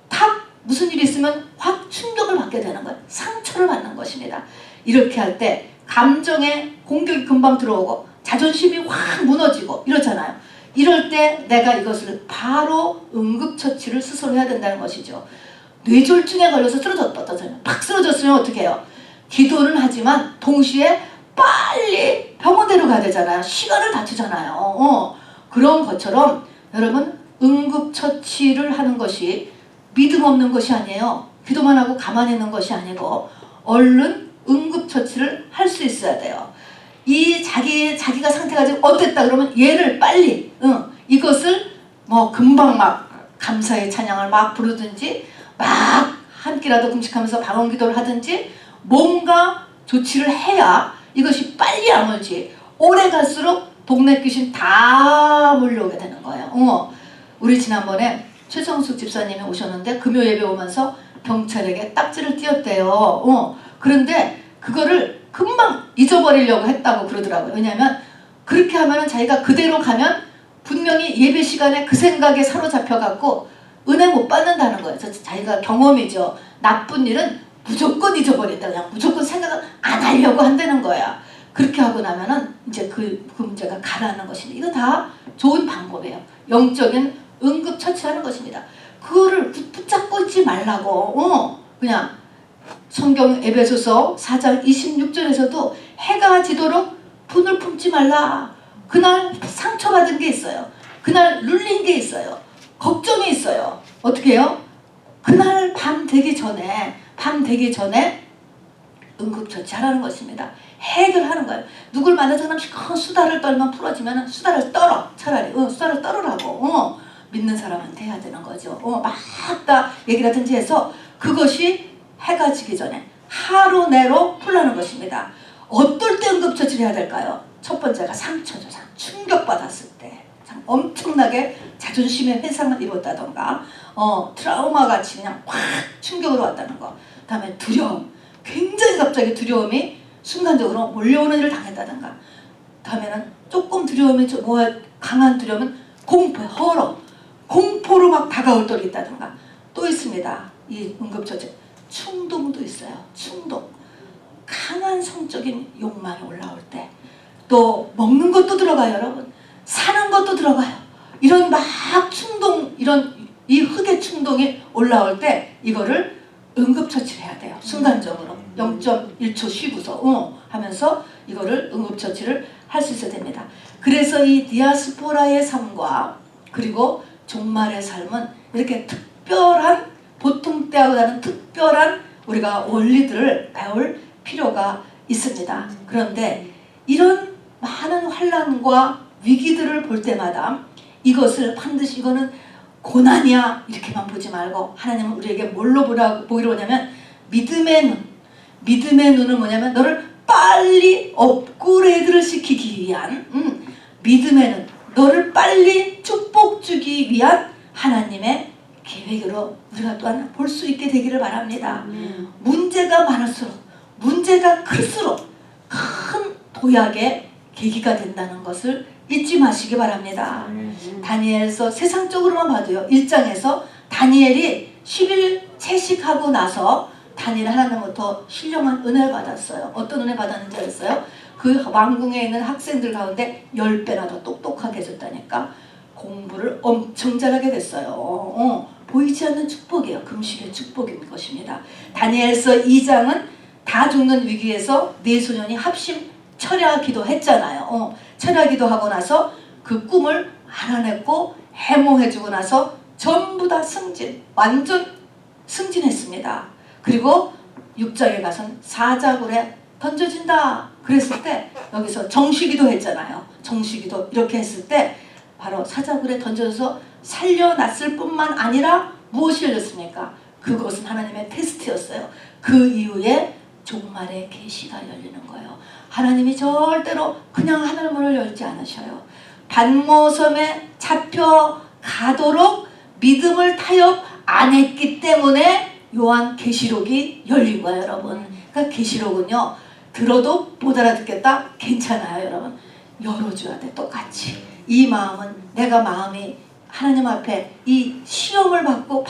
Speaker 1: 탁 무슨 일이 있으면 확 충격을 받게 되는 거예요. 상처를 받는 것입니다. 이렇게 할 때 감정의 공격이 금방 들어오고 자존심이 확 무너지고 이러잖아요. 이럴 때 내가 이것을 바로 응급처치를 스스로 해야 된다는 것이죠. 뇌졸중에 걸려서 쓰러졌다잖아요. 팍 쓰러졌으면 어떻게 해요? 기도는 하지만 동시에 빨리 병원대로 가야 되잖아요. 시간을 다투잖아요. 그런 것처럼 여러분 응급처치를 하는 것이 믿음 없는 것이 아니에요. 기도만 하고 가만히 있는 것이 아니고 얼른 응급처치를 할 수 있어야 돼요. 이 자기가 상태가 지금 어땠다 그러면 얘를 빨리 이것을 뭐 금방 막 감사의 찬양을 막 부르든지 막 한 끼라도 금식하면서 방언 기도를 하든지 뭔가 조치를 해야 이것이 빨리 안 오지. 오래 갈수록 동네 귀신 다 몰려오게 되는 거예요. 우리 지난번에 최성숙 집사님이 오셨는데 금요 예배 오면서 경찰에게 딱지를 띄었대요. 그런데 그거를 금방 잊어버리려고 했다고 그러더라고요. 왜냐하면 그렇게 하면은 자기가 그대로 가면 분명히 예배 시간에 그 생각에 사로잡혀갖고 은혜 못 받는다는 거예요. 자기가 경험이죠. 나쁜 일은 무조건 잊어버린다. 그냥 무조건 생각을 안 하려고 한다는 거야. 그렇게 하고 나면은 이제 그 문제가 가라앉는 것입니다. 이거 다 좋은 방법이에요. 영적인 응급처치하는 것입니다. 그거를 붙잡고 있지 말라고. 그냥 성경 에베소서 4장 26절에서도 해가 지도록 분을 품지 말라. 그날 상처받은 게 있어요. 그날 눌린 게 있어요. 걱정이 있어요. 어떻게 해요? 그날 밤 되기 전에 응급처치하라는 것입니다. 해결하는 거예요. 누굴 만나서 그냥 큰 수다를 떨면 풀어지면 수다를 떨어. 차라리 수다를 떨으라고. 믿는 사람한테 해야 되는 거죠. 막 다 얘기를 하든지 해서 그것이 해가 지기 전에 하루 내로 풀라는 것입니다. 어떨 때 응급처치를 해야 될까요? 첫 번째가 상처죠. 충격받았을 때. 엄청나게 자존심의 회상을 입었다던가 트라우마 같이 그냥 확 충격으로 왔다는 거. 다음에 두려움. 굉장히 갑자기 두려움이 순간적으로 몰려오는 일을 당했다던가. 다음에는 조금 두려움이 강한 두려움은 공포, 허러. 공포로 막 다가올 때가 있다던가. 또 있습니다. 이 응급처치. 충동도 있어요. 충동. 강한 성적인 욕망이 올라올 때. 또 먹는 것도 들어가요, 여러분. 사는 것도 들어가요. 이런 막 충동, 이 흑의 충동이 올라올 때 이거를 응급처치를 해야 돼요. 순간적으로 0.1초 쉬고서 하면서 이거를 응급처치를 할 수 있어야 됩니다. 그래서 이 디아스포라의 삶과 그리고 종말의 삶은 이렇게 특별한 보통 때하고 다른 특별한 우리가 원리들을 배울 필요가 있습니다. 그런데 이런 많은 환난과 위기들을 볼 때마다 이것을 반드시 이거는 고난이야 이렇게만 보지 말고 하나님은 우리에게 뭘로 보기로 하냐면 믿음의 눈. 믿음의 눈은 뭐냐면 너를 빨리 업그레이드를 시키기 위한 믿음의 눈. 너를 빨리 축복 주기 위한 하나님의 계획으로 우리가 또한 볼 수 있게 되기를 바랍니다. 문제가 많을수록, 문제가 클수록 큰 도약의 계기가 된다는 것을 잊지 마시기 바랍니다. 다니엘서 세상적으로만 봐도요, 1장에서 다니엘이 10일 채식하고 나서 다니엘 하나님부터 신령한 은혜를 받았어요. 어떤 은혜 받았는지 알았어요? 그 왕궁에 있는 학생들 가운데 10배나 더 똑똑하게 해줬다니까. 공부를 엄청 잘하게 됐어요. 보이지 않는 축복이에요. 금식의 축복인 것입니다. 다니엘서 2장은 다 죽는 위기에서 네 소년이 합심 철야 기도했잖아요. 철야 기도하고 나서 그 꿈을 알아냈고 해몽해주고 나서 전부 다 승진, 완전 승진했습니다. 그리고 6장에 가서는 사자굴에 던져진다 그랬을 때 여기서 정시기도 했잖아요. 정시기도 이렇게 했을 때 바로 사자굴에 던져서 살려놨을 뿐만 아니라 무엇이 열렸습니까? 그것은 하나님의 테스트였어요. 그 이후에 종말의 계시가 열리는 거예요. 하나님이 절대로 그냥 하늘문을 열지 않으셔요. 반모섬에 잡혀가도록 믿음을 타협 안 했기 때문에 요한 계시록이 열린 거예요, 여러분. 그러니까 계시록은요, 들어도 못 알아듣겠다? 괜찮아요, 여러분. 열어줘야 돼, 똑같이. 이 마음은 내가 마음이 하나님 앞에 이 시험을 받고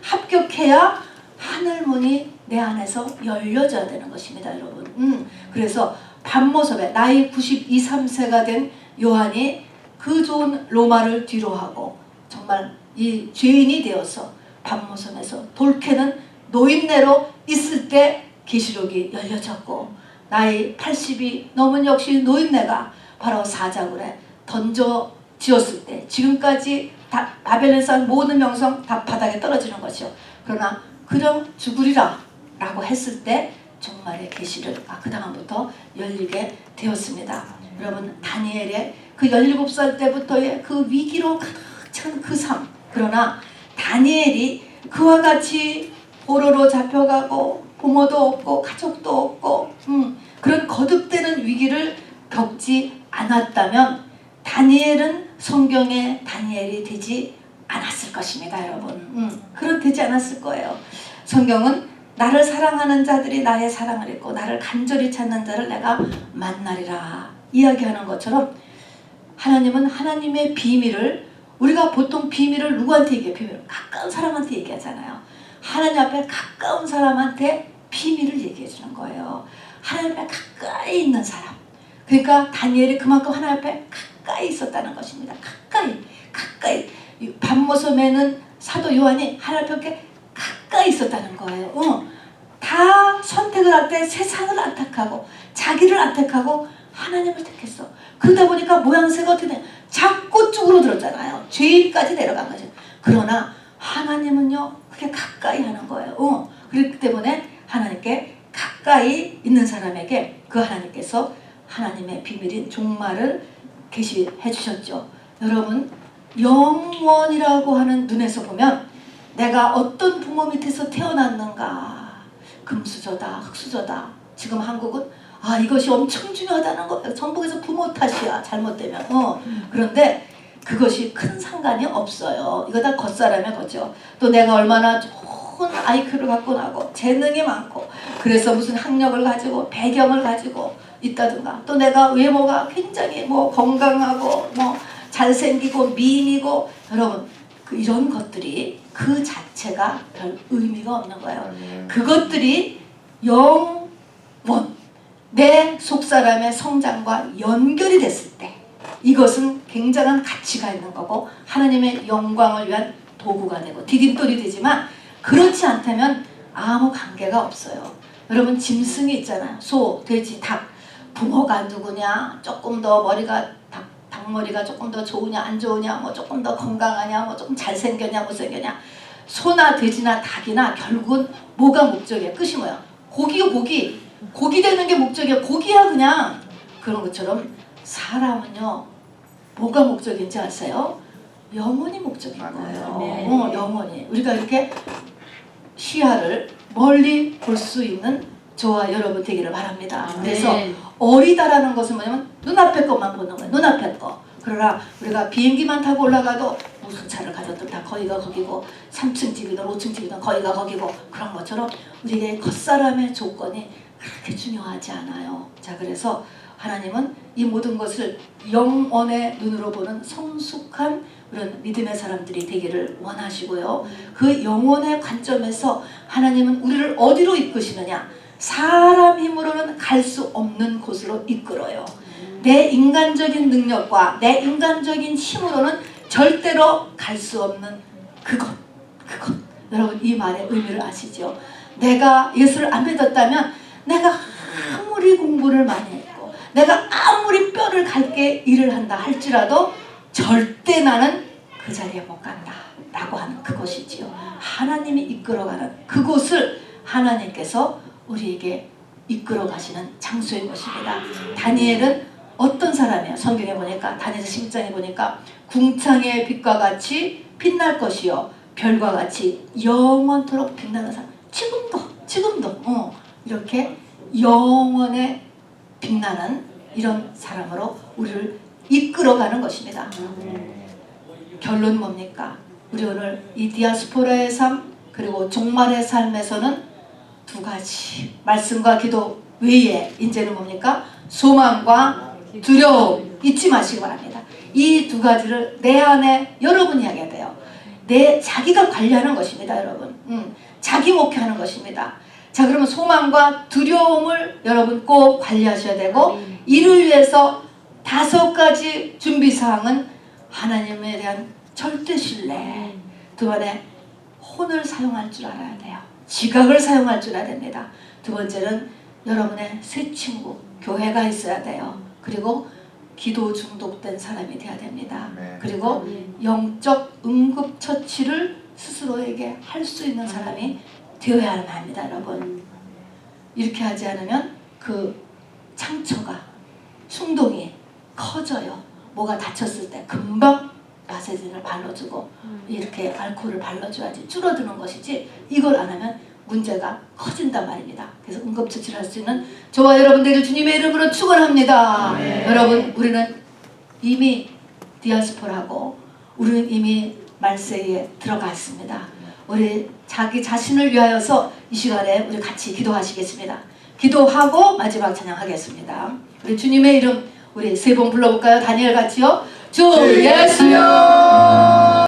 Speaker 1: 합격해야 하늘문이 내 안에서 열려져야 되는 것입니다, 여러분. 그래서 반모섬에 나이 92, 3세가 된 요한이 그 좋은 로마를 뒤로하고 정말 이 죄인이 되어서 반모섬에서 돌캐는 노인네로 있을 때 계시록이 열려졌고, 나이 80이 넘은 역시 노인네가 바로 사자굴에 던져지었을 때 지금까지 다 바벨론에서 모든 명성 다 바닥에 떨어지는 것이요. 그러나 그냥 죽으리라 라고 했을 때 종말의 계시를 그 다음부터 열리게 되었습니다. 여러분, 다니엘의 그 17살 때부터의 그 위기로 가득 찬 그 삶, 그러나 다니엘이 그와 같이 포로로 잡혀가고 부모도 없고 가족도 없고 그런 거듭되는 위기를 겪지 않았다면 다니엘은 성경의 다니엘이 되지 않았을 것입니다, 여러분. 그렇게 되지 않았을 거예요. 성경은 나를 사랑하는 자들이 나의 사랑을 잊고 나를 간절히 찾는 자를 내가 만나리라 이야기하는 것처럼, 하나님은 하나님의 비밀을, 우리가 보통 비밀을 누구한테 얘기해요? 비밀을 가까운 사람한테 얘기하잖아요. 하나님 앞에 가까운 사람한테 비밀을 얘기해 주는 거예요. 하나님 앞에 가까이 있는 사람. 그러니까 다니엘이 그만큼 하나님 앞에 가까이 있었다는 것입니다. 가까이. 반모섬에는 사도 요한이 하나님 앞에 가까이 있었다는 거예요. 다 선택을 할 때 세상을 안 택하고 자기를 안 택하고 하나님을 택했어. 그러다 보니까 모양새가 어떻게 돼? 자꾸 쭈그러들었잖아요. 죄인까지 내려간 거죠. 그러나 하나님은요, 그게 가까이 하는 거예요. 그렇기 때문에 하나님께 가까이 있는 사람에게 그 하나님께서 하나님의 비밀인 종말을 계시해 주셨죠. 여러분, 영원이라고 하는 눈에서 보면 내가 어떤 부모 밑에서 태어났는가, 금수저다, 흙수저다. 지금 한국은 이것이 엄청 중요하다는 거예요. 전북에서 부모 탓이야, 잘못되면. 그런데 그것이 큰 상관이 없어요. 이거 다 겉사람의 거죠. 또 내가 얼마나 좋은 IQ를 갖고 나고 재능이 많고 그래서 무슨 학력을 가지고 배경을 가지고 있다든가, 또 내가 외모가 굉장히 건강하고 잘생기고 미인이고, 여러분, 이런 것들이 그 자체가 별 의미가 없는 거예요. 그것들이 영원, 내 속사람의 성장과 연결이 됐을 때 이것은 굉장한 가치가 있는 거고 하나님의 영광을 위한 도구가 되고 디딤돌이 되지만, 그렇지 않다면 아무 관계가 없어요. 여러분, 짐승이 있잖아요. 소, 돼지, 닭. 부모가 누구냐, 조금 더 머리가 닭머리가 조금 더 좋으냐 안 좋으냐, 조금 더 건강하냐, 조금 잘생겼냐 못생겼냐, 소나 돼지나 닭이나 결국은 뭐가 목적이야? 끝이 뭐야? 고기요, 고기 되는 게 목적이야. 고기야 그냥. 그런 것처럼 사람은요, 뭐가 목적인지 아세요? 영원이 목적인 거예요. 영원히. 우리가 이렇게 시야를 멀리 볼 수 있는 저와 여러분 되기를 바랍니다. 그래서 어리다라는 것은 뭐냐면 눈앞의 것만 보는 거예요. 눈앞의 거. 그러나 우리가 비행기만 타고 올라가도 무슨 차를 가졌든 다 거기가 거기고 3층 집이든 5층 집이든 거기가 거기고 그런 것처럼 우리의 겉사람의 조건이 그렇게 중요하지 않아요. 자, 그래서 하나님은 이 모든 것을 영원의 눈으로 보는 성숙한 그런 믿음의 사람들이 되기를 원하시고요. 그 영혼의 관점에서 하나님은 우리를 어디로 이끄시느냐? 사람 힘으로는 갈 수 없는 곳으로 이끌어요. 내 인간적인 능력과 내 인간적인 힘으로는 절대로 갈 수 없는 그것. 여러분 이 말의 의미를 아시죠? 내가 예수를 안 믿었다면 내가 아무리 공부를 많이 했고 내가 아무리 뼈를 갈게 일을 한다 할지라도 절대 나는 그 자리에 못 간다 라고 하는 그것이지요. 하나님이 이끌어가는 그곳을 하나님께서 우리에게 이끌어 가시는 장소인 것입니다. 다니엘은 어떤 사람이에요? 성경에 보니까 다니엘서 10장에 보니까 궁창의 빛과 같이 빛날 것이요 별과 같이 영원토록 빛나는 사람. 지금도 이렇게 영원에 빛나는 이런 사람으로 우리를 이끌어가는 것입니다. 결론은 뭡니까? 우리 오늘 이 디아스포라의 삶 그리고 종말의 삶에서는 두 가지 말씀과 기도 외에 이제는 뭡니까? 소망과 두려움 잊지 마시기 바랍니다. 이 두 가지를 내 안에 여러분이 하게 돼요. 자기가 관리하는 것입니다. 여러분 자기 목회하는 것입니다. 자, 그러면 소망과 두려움을 여러분 꼭 관리하셔야 되고 이를 위해서 5가지 준비사항은 하나님에 대한 절대 신뢰, 두 번에 혼을 사용할 줄 알아야 돼요. 지각을 사용할 줄 알아야 됩니다. 두 번째는 여러분의 새 친구, 교회가 있어야 돼요. 그리고 기도 중독된 사람이 돼야 됩니다. 그리고 영적 응급처치를 스스로에게 할 수 있는 사람이 되어야 합니다. 여러분 이렇게 하지 않으면 그 상처가 충동이 커져요. 뭐가 다쳤을 때 금방 바세린을 발라주고 이렇게 알코올을 발라줘야지 줄어드는 것이지 이걸 안 하면 문제가 커진단 말입니다. 그래서 응급처치를 할 수 있는 저와 여러분들을 주님의 이름으로 축원합니다. 여러분 우리는 이미 디아스포라고 우리는 이미 말세에 들어갔습니다. 우리 자기 자신을 위하여서 이 시간에 우리 같이 기도하시겠습니다. 기도하고 마지막 찬양하겠습니다. 우리 주님의 이름 우리 3번 불러볼까요? 다니엘 같이요. 주 예수여